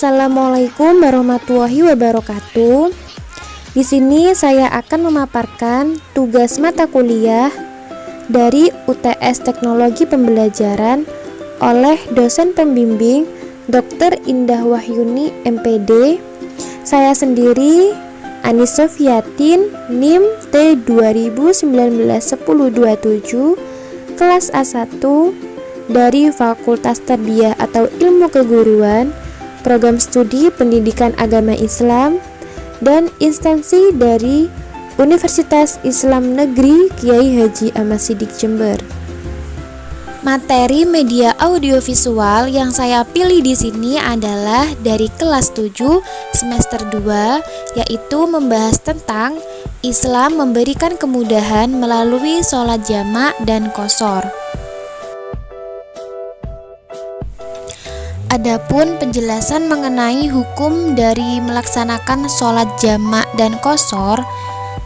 Assalamualaikum warahmatullahi wabarakatuh. Di sini saya akan memaparkan tugas mata kuliah dari UTS Teknologi Pembelajaran oleh dosen pembimbing Dr. Indah Wahyuni MPD. Saya sendiri Anis Sofiatin, NIM T2019-1027, kelas A1 dari Fakultas Tarbiyah atau Ilmu Keguruan, Program Studi Pendidikan Agama Islam, dan instansi dari Universitas Islam Negeri Kiai Haji Ahmad Siddiq Jember. Materi media audiovisual yang saya pilih di sini adalah dari kelas 7 semester 2, yaitu membahas tentang Islam memberikan kemudahan melalui sholat jamak dan qashar. Adapun penjelasan mengenai hukum dari melaksanakan sholat jamak dan qashar,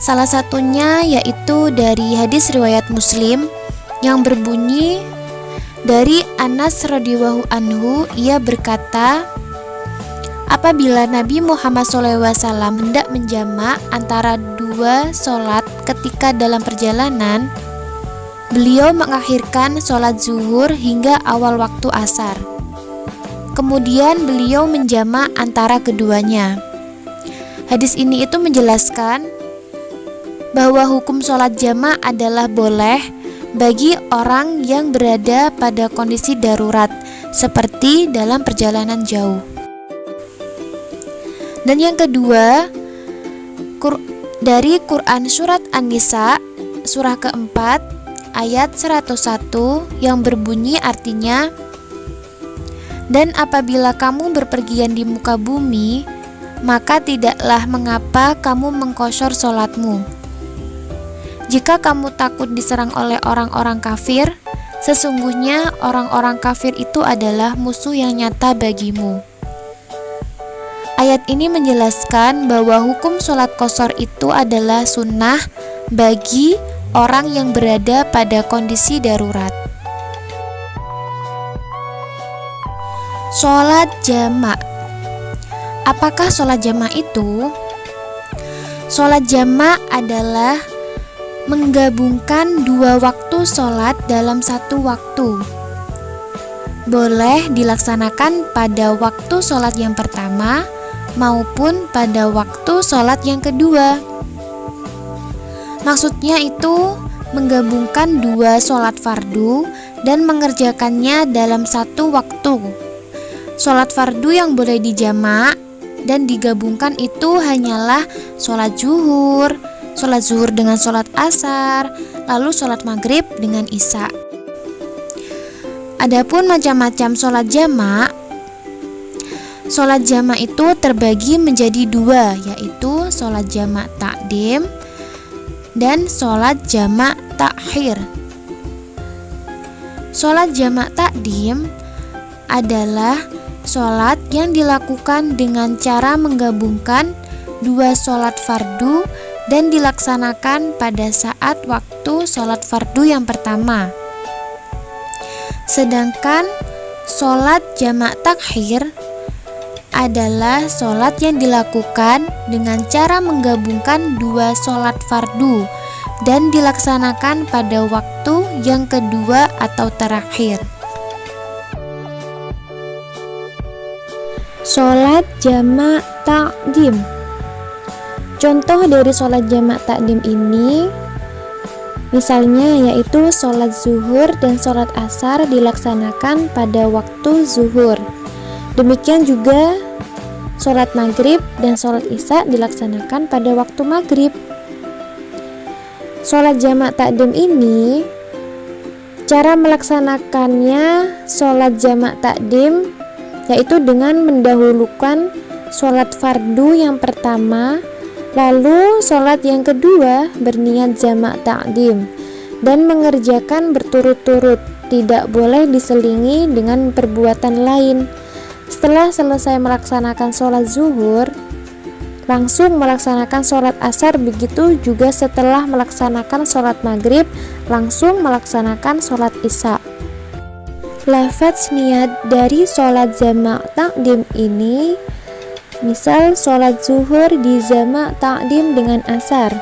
salah satunya yaitu dari hadis riwayat Muslim yang berbunyi dari Anas radhiyallahu anhu, ia berkata, apabila Nabi Muhammad SAW hendak menjamak antara dua sholat ketika dalam perjalanan, beliau mengakhirkan sholat zuhur hingga awal waktu asar. Kemudian beliau menjamak antara keduanya. Hadis ini itu menjelaskan bahwa hukum sholat jamak adalah boleh bagi orang yang berada pada kondisi darurat seperti dalam perjalanan jauh. Dan yang kedua, dari Quran Surat An-Nisa surah keempat ayat 101 yang berbunyi artinya, dan apabila kamu berpergian di muka bumi, maka tidaklah mengapa kamu mengqashar sholatmu. Jika kamu takut diserang oleh orang-orang kafir, sesungguhnya orang-orang kafir itu adalah musuh yang nyata bagimu. Ayat ini menjelaskan bahwa hukum sholat qashar itu adalah sunnah bagi orang yang berada pada kondisi darurat. Sholat jamak. Apakah sholat jamak itu? Sholat jamak adalah menggabungkan dua waktu sholat dalam satu waktu. Boleh dilaksanakan pada waktu sholat yang pertama maupun pada waktu sholat yang kedua. Maksudnya itu menggabungkan dua sholat fardu dan mengerjakannya dalam satu waktu. Sholat fardu yang boleh dijamak dan digabungkan itu hanyalah sholat zuhur dengan sholat asar, lalu sholat maghrib dengan isya. Adapun macam-macam sholat jamak itu terbagi menjadi dua, yaitu sholat jamak takdim dan sholat jamak takhir. Sholat jamak takdim adalah sholat yang dilakukan dengan cara menggabungkan dua sholat fardu dan dilaksanakan pada saat waktu sholat fardu yang pertama. Sedangkan sholat jamak takhir adalah sholat yang dilakukan dengan cara menggabungkan dua sholat fardu dan dilaksanakan pada waktu yang kedua atau terakhir. Sholat jamak takdim. Contoh dari sholat jamak takdim ini misalnya yaitu sholat zuhur dan sholat asar dilaksanakan pada waktu zuhur. Demikian juga sholat maghrib dan sholat isya dilaksanakan pada waktu maghrib. Sholat jamak takdim ini, cara melaksanakannya sholat jamak takdim yaitu dengan mendahulukan sholat fardu yang pertama, lalu sholat yang kedua berniat jamak takdim dan mengerjakan berturut-turut, tidak boleh diselingi dengan perbuatan lain. Setelah selesai melaksanakan sholat zuhur, langsung melaksanakan sholat asar, begitu juga setelah melaksanakan sholat maghrib, langsung melaksanakan sholat isya. Lafaz niat dari sholat jamak takdim ini, misal sholat zuhur di jamak takdim dengan asar.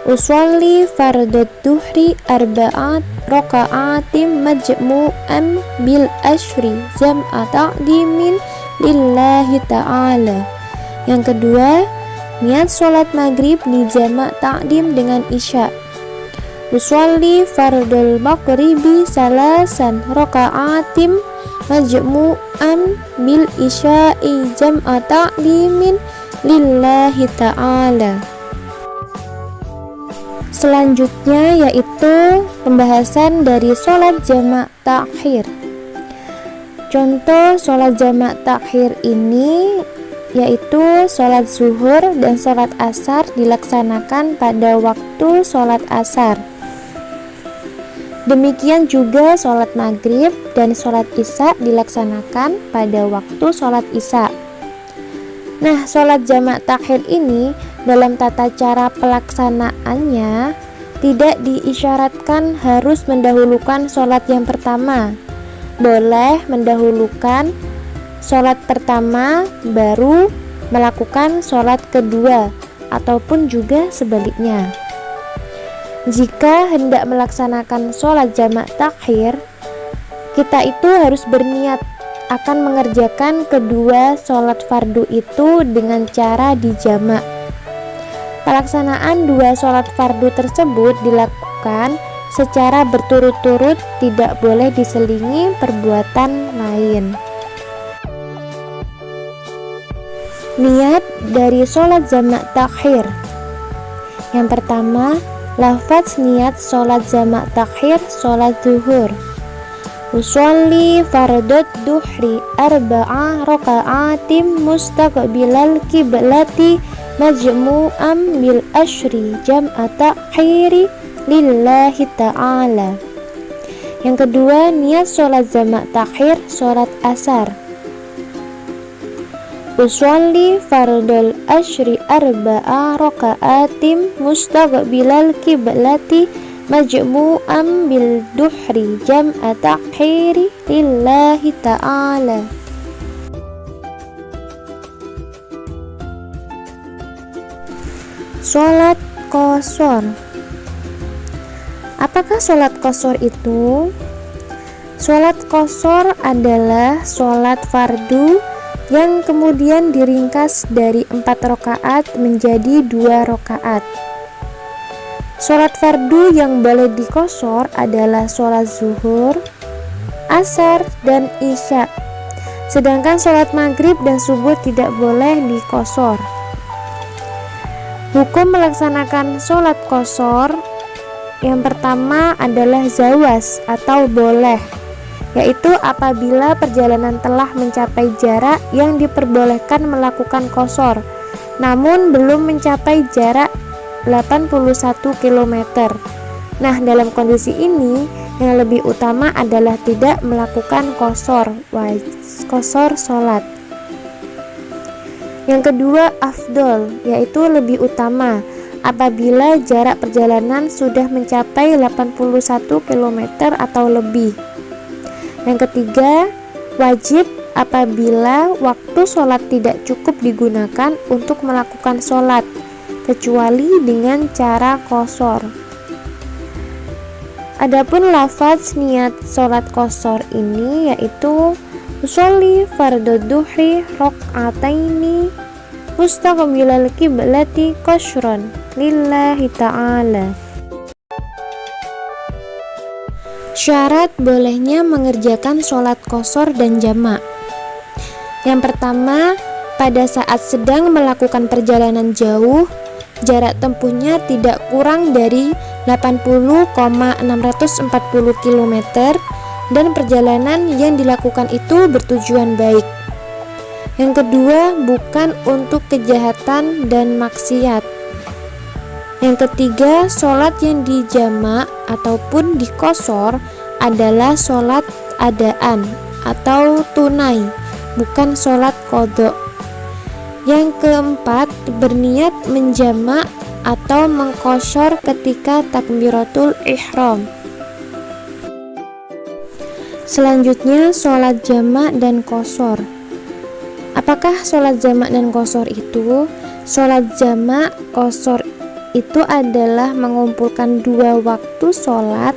Usolli fardud duhri arba'at roka'atim majmu'an bil ashri jam'a ta'dimin lillahi ta'ala. Yang kedua, niat sholat maghrib di jamak takdim dengan isya. Usolli fardul maghribi salasan roka'atim majmu'an bil isya'i jam'a ta'dimin lillahi ta'ala. Selanjutnya yaitu pembahasan dari sholat jamak takhir. Contoh sholat jamak takhir ini yaitu sholat zuhur dan sholat asar dilaksanakan pada waktu sholat asar. Demikian juga sholat maghrib dan sholat isya dilaksanakan pada waktu sholat isya. Nah, sholat jamak takhir ini dalam tata cara pelaksanaannya tidak diisyaratkan harus mendahulukan sholat yang pertama. Boleh mendahulukan sholat pertama baru melakukan sholat kedua, ataupun juga sebaliknya. Jika hendak melaksanakan sholat jamak takhir, kita itu harus berniat akan mengerjakan kedua sholat fardu itu dengan cara dijamak. Pelaksanaan dua sholat fardu tersebut dilakukan secara berturut-turut, tidak boleh diselingi perbuatan lain. Niat dari sholat jamak takhir. Yang pertama, lafaz niat sholat jamak takhir sholat zuhur. Usolli fardud duhri arba'a roka'atim mustaqbilal kiblati majmu'am bil ashri jam'a takhiri lillahi ta'ala. Yang kedua, niat sholat jamak takhir sholat asar. Usolli fardul ashri arba'a roka'atim mustaqbilal kiblati majmu'am bil duhri jam'a takhiri lillahi ta'ala. Sholat qashar. Apakah sholat qashar itu? Sholat qashar adalah sholat fardu yang kemudian diringkas dari 4 rakaat menjadi 2 rakaat. Sholat fardu yang boleh diqashar adalah sholat zuhur, asar, dan isya. Sedangkan sholat maghrib dan subuh tidak boleh diqashar. Hukum melaksanakan sholat qashar yang pertama adalah jawaz atau boleh, yaitu apabila perjalanan telah mencapai jarak yang diperbolehkan melakukan qashar, namun belum mencapai jarak 81 km. Nah, dalam kondisi ini yang lebih utama adalah tidak melakukan qashar sholat. Yang kedua, afdol, yaitu lebih utama apabila jarak perjalanan sudah mencapai 81 km atau lebih. Yang ketiga, wajib apabila waktu sholat tidak cukup digunakan untuk melakukan sholat, kecuali dengan cara qashar. Adapun lafaz niat sholat qashar ini yaitu usolli fardud duhri rok'ataini mustaqbilal kiblati qashran lillahi ta'ala. Syarat bolehnya mengerjakan sholat qashar dan jamak. Yang pertama, pada saat sedang melakukan perjalanan jauh, jarak tempuhnya tidak kurang dari 80,640 km dan perjalanan yang dilakukan itu bertujuan baik. Yang kedua, bukan untuk kejahatan dan maksiat. Yang ketiga, sholat yang dijamak ataupun diqashar adalah sholat adaan atau tunai, bukan sholat qadha. Yang keempat, berniat menjamak atau mengqashar ketika takbiratul ihram. Selanjutnya, sholat jamak dan qashar. Apakah sholat jamak dan qashar itu? Sholat jamak qashar itu adalah mengumpulkan dua waktu sholat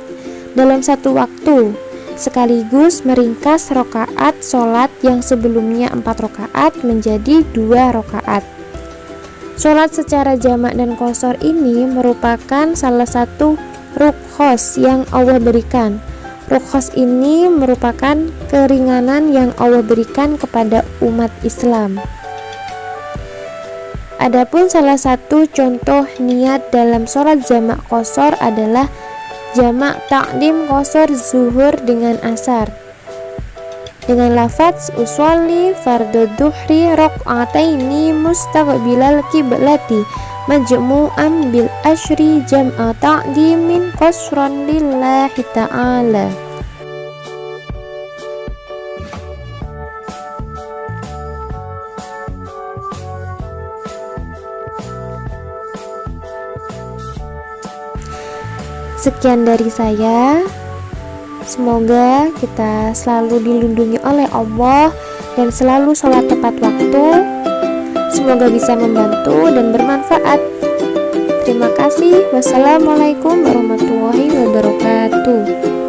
dalam satu waktu, sekaligus meringkas rakaat sholat yang sebelumnya 4 rakaat menjadi 2 rakaat. Sholat secara jamak dan qashar ini merupakan salah satu rukhsah yang Allah berikan. Rukhsah ini merupakan keringanan yang Allah berikan kepada umat Islam. Adapun salah satu contoh niat dalam sholat jamak qashar adalah jamak takdim qashar zuhur dengan asar dengan lafaz usolli fardhu dhuhri raq'ataini mustaqbilal qiblati majmu'an bil ashri jam'a ta'dimin qashran lillahi ta'ala. Sekian dari saya. Semoga kita selalu dilindungi oleh Allah dan selalu sholat tepat waktu. Semoga bisa membantu dan bermanfaat. Terima kasih. Wassalamualaikum warahmatullahi wabarakatuh.